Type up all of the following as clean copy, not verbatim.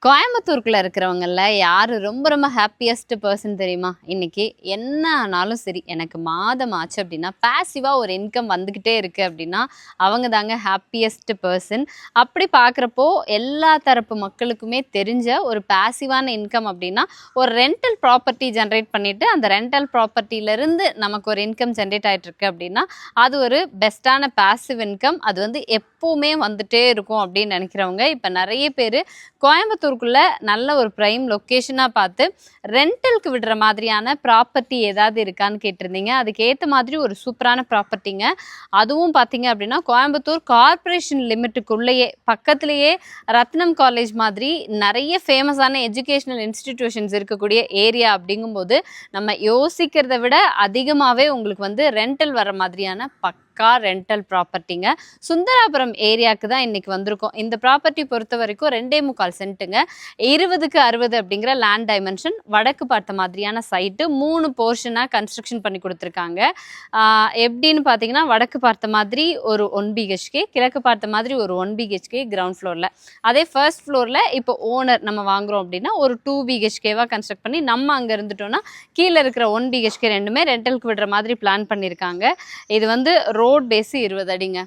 கோயம்புத்தூருக்குள்ள இருக்கிறவங்கல்ல யாரு ரொம்ப ரொம்ப ஹாப்பியஸ்ட் பர்சன் தெரியுமா? இன்னைக்கு என்ன ஆனாலும் சரி, எனக்கு மாதம் ஆச்சு அப்படின்னா பேசிவா ஒரு இன்கம் வந்துக்கிட்டே இருக்கு அப்படின்னா அவங்க தாங்க ஹாப்பியஸ்ட் பர்சன். அப்படி பார்க்குறப்போ எல்லா தரப்பு மக்களுக்குமே தெரிஞ்ச ஒரு பேசிவான இன்கம் அப்படின்னா ஒரு ரெண்டல் ப்ராப்பர்ட்டி ஜென்ரேட் பண்ணிட்டு அந்த ரெண்டல் ப்ராப்பர்ட்டியிலேருந்து நமக்கு ஒரு இன்கம் ஜென்ரேட் ஆகிட்டு இருக்கு அப்படின்னா அது ஒரு பெஸ்ட்டான பேசிவ் இன்கம். அது வந்து எப்பவுமே வந்துட்டே இருக்கும் அப்படின்னு நினைக்கிறவங்க இப்போ நிறைய பேர் கோயம்புத்தூருக்குள்ள நல்ல ஒரு ப்ரைம் லொக்கேஷனாக பார்த்து ரெண்டலுக்கு விடுற மாதிரியான ப்ராப்பர்ட்டி ஏதாவது இருக்கான்னு கேட்டிருந்தீங்க. அதுக்கு ஏற்ற மாதிரி ஒரு சூப்பரான ப்ராப்பர்ட்டிங்க. அதுவும் பார்த்தீங்க அப்படின்னா கோயம்புத்தூர் கார்ப்பரேஷன் லிமிட்டுக்குள்ளேயே பக்கத்துலேயே ரத்னம் காலேஜ் மாதிரி நிறைய ஃபேமஸான எஜுகேஷ்னல் இன்ஸ்டிடியூஷன்ஸ் இருக்கக்கூடிய ஏரியா. அப்படிங்கும்போது நம்ம யோசிக்கிறத விட அதிகமாகவே உங்களுக்கு வந்து ரெண்டல் வர மாதிரியான ரெண்டல் ப்ராப்பர்ட்டிங்க. சுந்தராபுரம் ஏரியாவுக்கு தான் இன்னைக்கு வந்திருக்கோம். இந்த ப்ராப்பர்ட்டி பொறுத்த வரைக்கும் 2.25 சென்ட்டுங்க, 20க்கு 60 அப்படிங்கிற லேண்ட் டைமென்ஷன், வடக்கு பார்த்த மாதிரியான சைட்டு, 3 போர்ஷனாக கன்ஸ்ட்ரக்ஷன் பண்ணி கொடுத்துருக்காங்க. எப்படின்னு பார்த்தீங்கன்னா வடக்கு பார்த்த மாதிரி ஒரு 1 பிஹெச்கே, கிழக்கு பார்த்த மாதிரி ஒரு 1 பிஹெச்கே கிரவுண்ட் ஃப்ளோரில், அதே ஃபர்ஸ்ட் ஃப்ளோரில் இப்போ ஓனர் நம்ம வாங்குறோம் அப்படின்னா ஒரு 2 பிஹெச்கேவாக கன்ஸ்ட்ரக்ட் பண்ணி நம்ம அங்கே இருந்துட்டோம்னா கீழே இருக்கிற 1 பிஹெச்கே ரெண்டுமே ரெண்டலுக்கு விடுற மாதிரி பிளான் பண்ணியிருக்காங்க. இது வந்து ரோட் பேஸு 20 அடிங்க.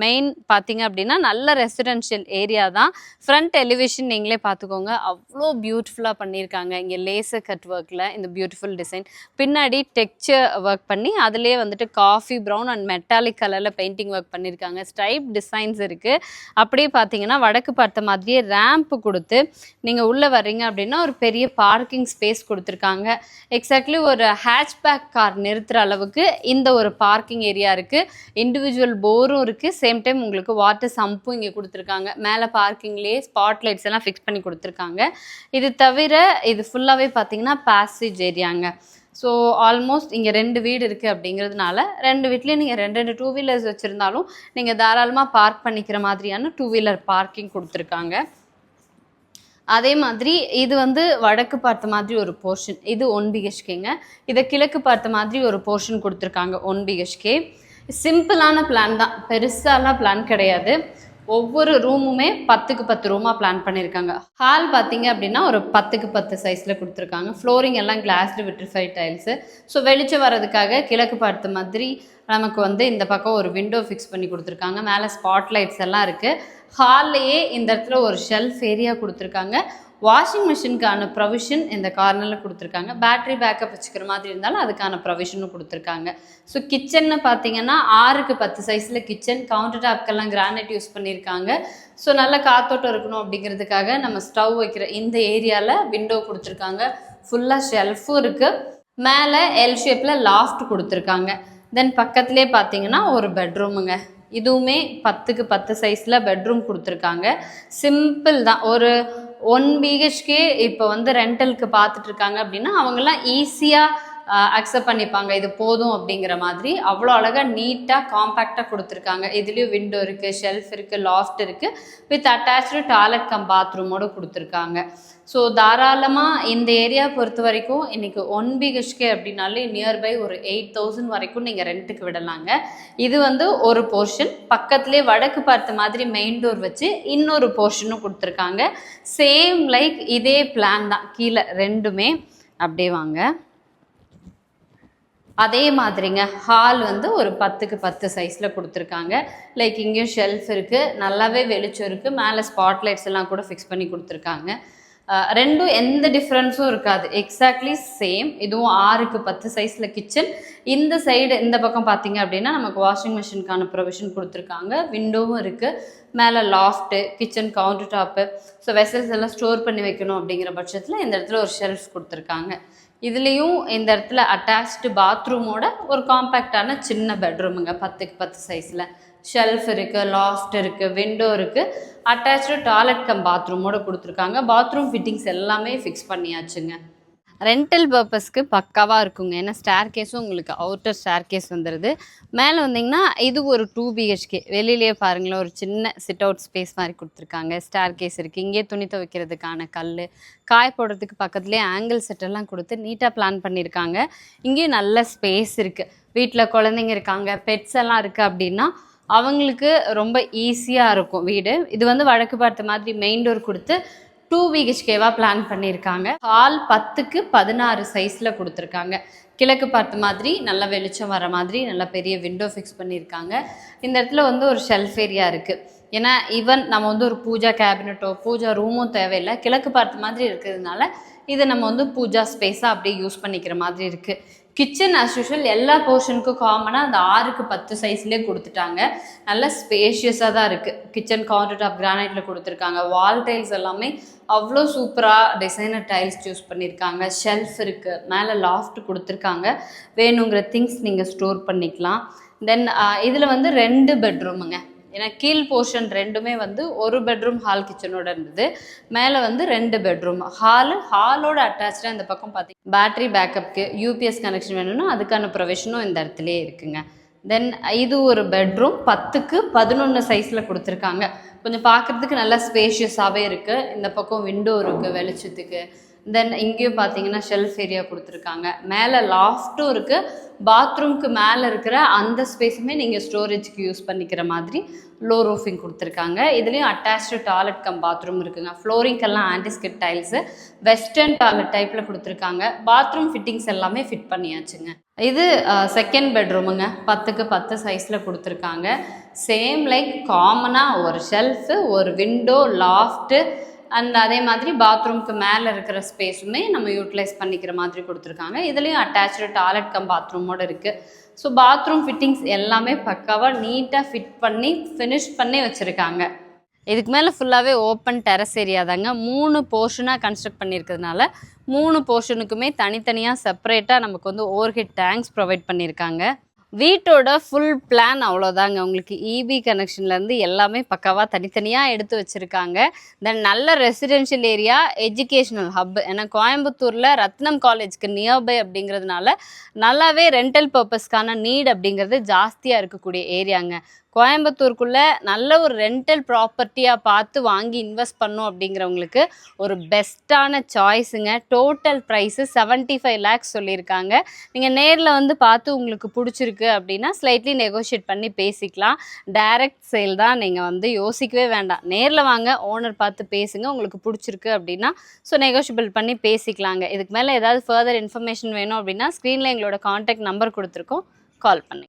மெயின் பார்த்தீங்க அப்படின்னா நல்ல ரெசிடென்ஷியல் ஏரியா தான். ஃப்ரண்ட் எலிவேஷன் நீங்களே பார்த்துக்கோங்க, அவ்வளோ பியூட்டிஃபுல்லாக பண்ணியிருக்காங்க. இங்கே லேசர் கட் ஒர்க்கில் இந்த பியூட்டிஃபுல் டிசைன், பின்னாடி டெக்ஸ்சர் ஒர்க் பண்ணி அதிலே வந்துட்டு காஃபி ப்ரௌன் அண்ட் மெட்டாலிக் கலரில் பெயிண்டிங் ஒர்க் பண்ணியிருக்காங்க. ஸ்ட்ரைப் டிசைன்ஸ் இருக்குது. அப்படியே பார்த்தீங்கன்னா வடக்கு பார்த்த மாதிரியே ரேம்ப்பு கொடுத்து நீங்கள் உள்ளே வர்றீங்க அப்படின்னா ஒரு பெரிய பார்க்கிங் ஸ்பேஸ் கொடுத்துருக்காங்க. எக்ஸாக்ட்லி ஒரு ஹேட்ச்பேக் கார் நிறுத்துகிற அளவுக்கு இந்த ஒரு பார்க்கிங் ஏரியா இருக்குது. இண்டிவிஜுவல் போரும் இருக்குது, சேம் டைம் உங்களுக்கு வாட்டர் சம்பும் இங்கே கொடுத்துருக்காங்க. மேலே பார்க்கிங்லேயே ஸ்பாட் லைட்ஸ் எல்லாம் ஃபிக்ஸ் பண்ணி கொடுத்துருக்காங்க. இது தவிர இது ஃபுல்லாகவே பார்த்தீங்கன்னா பேசேஜ் ஏரியாங்க. ஸோ ஆல்மோஸ்ட் இங்கே 2 வீடு இருக்குது அப்படிங்கிறதுனால 2 வீட்லேயும் நீங்கள் 2 2 வீலர்ஸ் வச்சுருந்தாலும் நீங்கள் தாராளமாக பார்க் பண்ணிக்கிற மாதிரியான 2 வீலர் பார்க்கிங் கொடுத்துருக்காங்க. அதே மாதிரி இது வந்து வடக்கு பார்த்த மாதிரி ஒரு போர்ஷன், இது 1 பிஹெச்கேங்க. இதை கிழக்கு பார்த்த மாதிரி ஒரு போர்ஷன் கொடுத்துருக்காங்க 1 பிஹெச்கே. சிம்பிளான பிளான் தான், பெருசாலாம் பிளான் கிடையாது. ஒவ்வொரு ரூமுமே 10க்கு 10 ரூமாக பிளான் பண்ணியிருக்காங்க. ஹால் பார்த்தீங்க அப்படின்னா ஒரு 10க்கு 10 சைஸில் கொடுத்துருக்காங்க. ஃப்ளோரிங் எல்லாம் கிளாஸ்டு விட்ரிஃபைட் டைல்ஸு. ஸோ வெளிச்சம் வர்றதுக்காக கிழக்கு பார்த்த மாதிரி நமக்கு வந்து இந்த பக்கம் ஒரு விண்டோ ஃபிக்ஸ் பண்ணி கொடுத்துருக்காங்க. மேலே ஸ்பாட் லைட்ஸ் எல்லாம் இருக்குது. ஹால்லையே இந்த இடத்துல ஒரு ஷெல்ஃப் ஏரியா கொடுத்துருக்காங்க. வாஷிங் மிஷினுக்கான ப்ரொவிஷன் இந்த கார்னரில் கொடுத்துருக்காங்க. பேட்ரி பேக்கப் வச்சுக்கிற மாதிரி இருந்தாலும் அதுக்கான ப்ரொவிஷனும் கொடுத்துருக்காங்க. ஸோ கிச்சன்னு பார்த்தீங்கன்னா 6க்கு 10 சைஸில் கிச்சன், கவுண்டர் டாப்க்கெல்லாம் கிரானைட் யூஸ் பண்ணியிருக்காங்க. ஸோ நல்ல காத்தோட்டம் இருக்கணும் அப்படிங்கிறதுக்காக நம்ம ஸ்டவ் வைக்கிற இந்த ஏரியாவில் விண்டோ கொடுத்துருக்காங்க. ஃபுல்லாக ஷெல்ஃபும் இருக்குது. மேலே எல் ஷேப்பில் லாஃப்ட் கொடுத்துருக்காங்க. தென் பக்கத்துலேயே பார்த்தீங்கன்னா ஒரு பெட்ரூமுங்க. இதுவுமே 10க்கு 10 சைஸில் பெட்ரூம் கொடுத்துருக்காங்க. சிம்பிள் தான். ஒரு 1 பிஹெச்கே இப்போ வந்து ரெண்டலுக்கு பார்த்துட்ருக்காங்க அப்படின்னா அவங்கெல்லாம் ஈஸியாக அக்செப்ட் பண்ணிப்பாங்க, இது போதும் அப்படிங்கிற மாதிரி. அவ்வளோ அழகாக நீட்டாக காம்பேக்டாக கொடுத்துருக்காங்க. இதுலேயும் விண்டோ இருக்குது, ஷெல்ஃப் இருக்குது, லாஃப்ட் இருக்குது, வித் அட்டாச்சு டாய்லெட் கம் பாத்ரூமோடு கொடுத்துருக்காங்க. ஸோ தாராளமாக இந்த ஏரியா பொறுத்த வரைக்கும் இன்றைக்கி 1 பிஹெச்கே அப்படின்னாலே நியர்பை ஒரு 8,000 வரைக்கும் நீங்கள் ரெண்ட்டுக்கு விடலாங்க. இது வந்து ஒரு போர்ஷன். பக்கத்துலேயே வடக்கு பார்த்த மாதிரி மெயின் டோர் வச்சு இன்னொரு போர்ஷனும் கொடுத்துருக்காங்க. சேம் லைக் இதே பிளான் தான், கீழே ரெண்டுமே. அப்படியே வாங்க. அதே மாதிரிங்க ஹால் வந்து ஒரு 10க்கு 10 சைஸில் கொடுத்துருக்காங்க. லைக் இங்கேயும் ஷெல்ஃப் இருக்குது, நல்லாவே வெளிச்சம் இருக்குது, மேலே ஸ்பாட் லைட்ஸ் எல்லாம் கூட ஃபிக்ஸ் பண்ணி கொடுத்துருக்காங்க. ரெண்டும் எந்த டிஃப்ரென்ஸும் இருக்காது, எக்ஸாக்ட்லி சேம். இதுவும் 6க்கு 10 சைஸில் கிச்சன். இந்த சைடு இந்த பக்கம் பார்த்தீங்க அப்படின்னா நமக்கு வாஷிங் மிஷினுக்கான ப்ரொவிஷன் கொடுத்துருக்காங்க. விண்டோவும் இருக்குது. மேலே loft, kitchen counter top, so vessels எல்லாம் ஸ்டோர் பண்ணி வைக்கணும் அப்படிங்கிற பட்சத்தில் இந்த இடத்துல ஒரு ஷெல்ஃப் கொடுத்துருக்காங்க. இதுலேயும் இந்த இடத்துல அட்டாச்சு பாத்ரூமோட ஒரு காம்பேக்டான சின்ன பெட்ரூமுங்க, 10க்கு 10 சைஸில். ஷெல்ஃப் இருக்குது, லாஃப்ட் இருக்குது, விண்டோ இருக்குது, அட்டாச்சு டாய்லெட் கம் பாத்ரூமோடு கொடுத்துருக்காங்க. பாத்ரூம் ஃபிட்டிங்ஸ் எல்லாமே ஃபிக்ஸ் பண்ணியாச்சுங்க. ரெண்டல் பர்பஸ்க்கு பக்காவாக இருக்குங்க. ஏன்னா ஸ்டேர் கேஸும் உங்களுக்கு அவுட்டர் ஸ்டேர் கேஸ் வந்துடுது. மேலே வந்தீங்கன்னா இது ஒரு 2 பிஹெச்கே. வெளியிலேயே பாருங்களேன் ஒரு சின்ன சிட் அவுட் ஸ்பேஸ் மாதிரி கொடுத்துருக்காங்க. ஸ்டேர் கேஸ் இருக்குது. இங்கே துணி துவைக்கிறதுக்கான கல், காய போடுறதுக்கு பக்கத்துலேயே ஆங்கிள் செட்டெல்லாம் கொடுத்து நீட்டாக பிளான் பண்ணியிருக்காங்க. இங்கேயும் நல்ல ஸ்பேஸ் இருக்குது. வீட்டில் குழந்தைங்க இருக்காங்க, பெட்ஸ் எல்லாம் இருக்குது அப்படின்னா அவங்களுக்கு ரொம்ப ஈஸியாக இருக்கும் வீடு. இது வந்து வடக்கு பார்த்த மாதிரி மெயின் டோர் கொடுத்து 2 BHKவா பிளான் பண்ணியிருக்காங்க. ஹால் 10க்கு 16 சைஸில் கொடுத்துருக்காங்க. கிழக்கு பார்த்த மாதிரி நல்ல வெளிச்சம் வர மாதிரி நல்ல பெரிய விண்டோ ஃபிக்ஸ் பண்ணியிருக்காங்க. இந்த இடத்துல வந்து ஒரு ஷெல்ஃப் ஏரியா இருக்குது. ஏன்னா ஈவன் நம்ம வந்து ஒரு பூஜா கேபினட்டோ பூஜா ரூமும் தேவையில்லை, கிழக்கு பார்த்த மாதிரி இருக்கிறதுனால இதை நம்ம வந்து பூஜா ஸ்பேஸாக அப்படியே யூஸ் பண்ணிக்கிற மாதிரி இருக்குது. கிச்சன் ஆஸ் யூஷுவல் எல்லா போர்ஷனுக்கும் காமனாக அந்த 6க்கு 10 சைஸ்லேயே கொடுத்துட்டாங்க. நல்ல ஸ்பேஷியஸாக தான் இருக்குது. கிச்சன் கவுண்டர் டாப் கிரானைட்டில் கொடுத்துருக்காங்க. வால் டைல்ஸ் எல்லாமே அவ்வளோ சூப்பராக டிசைனர் டைல்ஸ் சூஸ் பண்ணியிருக்காங்க. ஷெல்ஃப் இருக்குது, மேலே லாஃப்ட் கொடுத்துருக்காங்க. வேணுங்கிற திங்ஸ் நீங்கள் ஸ்டோர் பண்ணிக்கலாம். தென் இதில் வந்து 2 பெட்ரூமுங்க. ஏன்னா கீழ் போர்ஷன் ரெண்டுமே வந்து ஒரு பெட்ரூம் ஹால் கிச்சனோட இருந்தது. மேலே வந்து 2 பெட்ரூம். ஹாலோட அட்டாச்சாக இந்த பக்கம் பார்த்தீங்கன்னா பேட்ரி பேக்கப்புக்கு யூபிஎஸ் கனெக்ஷன் வேணும்னா அதுக்கான ப்ரொவிஷனும் இந்த இடத்துலையே இருக்குங்க. தென் இது ஒரு பெட்ரூம் 10க்கு 11 சைஸில் கொடுத்துருக்காங்க. கொஞ்சம் பார்க்குறதுக்கு நல்லா ஸ்பேஷியஸாகவே இருக்குது. இந்த பக்கம் விண்டோ இருக்குது வெளிச்சத்துக்கு. தென் இங்கேயும் பார்த்தீங்கன்னா ஷெல்ஃப் ஏரியா கொடுத்துருக்காங்க. மேலே லாஃப்ட்டும் இருக்குது. பாத்ரூம்க்கு மேலே இருக்கிற அந்த ஸ்பேஸுமே நீங்கள் ஸ்டோரேஜ்க்கு யூஸ் பண்ணிக்கிற மாதிரி லோ ரூஃபிங் கொடுத்துருக்காங்க. இதுலேயும் அட்டாச்சு டாய்லெட் கம் பாத்ரூம் இருக்குங்க. ஃப்ளோரிங்கெல்லாம் ஆன்டிஸ்கிட் டைல்ஸு வெஸ்டர்ன் டாய்லெட் டைப்பில் கொடுத்துருக்காங்க. பாத்ரூம் ஃபிட்டிங்ஸ் எல்லாமே ஃபிட் பண்ணியாச்சுங்க. இது செகண்ட் பெட்ரூமுங்க. 10க்கு 10 சைஸில் கொடுத்துருக்காங்க. சேம் லைக் காமனாக ஒரு ஷெல்ஃபு, ஒரு விண்டோ, லாஃப்ட்டு அண்ட் அதே மாதிரி பாத்ரூம்க்கு மேலே இருக்கிற ஸ்பேஸுமே நம்ம யூட்டிலைஸ் பண்ணிக்கிற மாதிரி கொடுத்துருக்காங்க. இதுலேயும் அட்டாச்சு டாய்லெட் கம் பாத்ரூமோடு இருக்குது. ஸோ பாத்ரூம் ஃபிட்டிங்ஸ் எல்லாமே பக்காவாக நீட்டாக ஃபிட் பண்ணி ஃபினிஷ் பண்ணி வச்சுருக்காங்க. இதுக்கு மேலே ஃபுல்லாகவே ஓப்பன் டெரஸ் ஏரியா தாங்க. 3 போர்ஷனாக கன்ஸ்ட்ரக்ட் பண்ணியிருக்கிறதுனால 3 போர்ஷனுக்குமே தனித்தனியாக செப்பரேட்டாக நமக்கு வந்து ஓவர்ஹெட் டேங்க்ஸ் ப்ரொவைட் பண்ணியிருக்காங்க. வீட்டோட ஃபுல் பிளான் அவ்வளோதாங்க. உங்களுக்கு இபி கனெக்ஷன்லேருந்து எல்லாமே பக்காவாக தனித்தனியாக எடுத்து வச்சுருக்காங்க. தென் நல்ல ரெசிடென்ஷியல் ஏரியா, எஜுகேஷ்னல் ஹப். ஏன்னா கோயம்புத்தூரில் ரத்னம் காலேஜ்க்கு நியர்பை அப்படிங்கிறதுனால நல்லாவே ரெண்டல் பர்பஸ்க்கான நீட் அப்படிங்கிறது ஜாஸ்தியாக இருக்கக்கூடிய ஏரியாங்க. கோயம்புத்தூருக்குள்ளே நல்ல ஒரு ரெண்டல் ப்ராப்பர்ட்டியாக பார்த்து வாங்கி இன்வெஸ்ட் பண்ணோம் அப்படிங்கிறவங்களுக்கு ஒரு பெஸ்ட்டான சாய்ஸுங்க. டோட்டல் ப்ரைஸு 75 lakhs சொல்லியிருக்காங்க. நீங்கள் நேரில் வந்து பார்த்து உங்களுக்கு பிடிச்சிருக்கு அப்படின்னா ஸ்லைட்லி நெகோஷியேட் பண்ணி பேசிக்கலாம். டைரக்ட் சேல் தான், நீங்கள் வந்து யோசிக்கவே வேண்டாம். நேரில் வாங்க, ஓனர் பார்த்து பேசுங்க. உங்களுக்கு பிடிச்சிருக்கு அப்படின்னா ஸோ நெகோஷியபிள் பண்ணி பேசிக்கலாங்க. இதுக்கு மேலே ஏதாவது ஃபர்தர் இன்ஃபர்மேஷன் வேணும் அப்படின்னா ஸ்க்ரீனில் எங்களோட காண்டாக்ட் நம்பர் கொடுத்துருக்கோம், கால் பண்ணுங்க.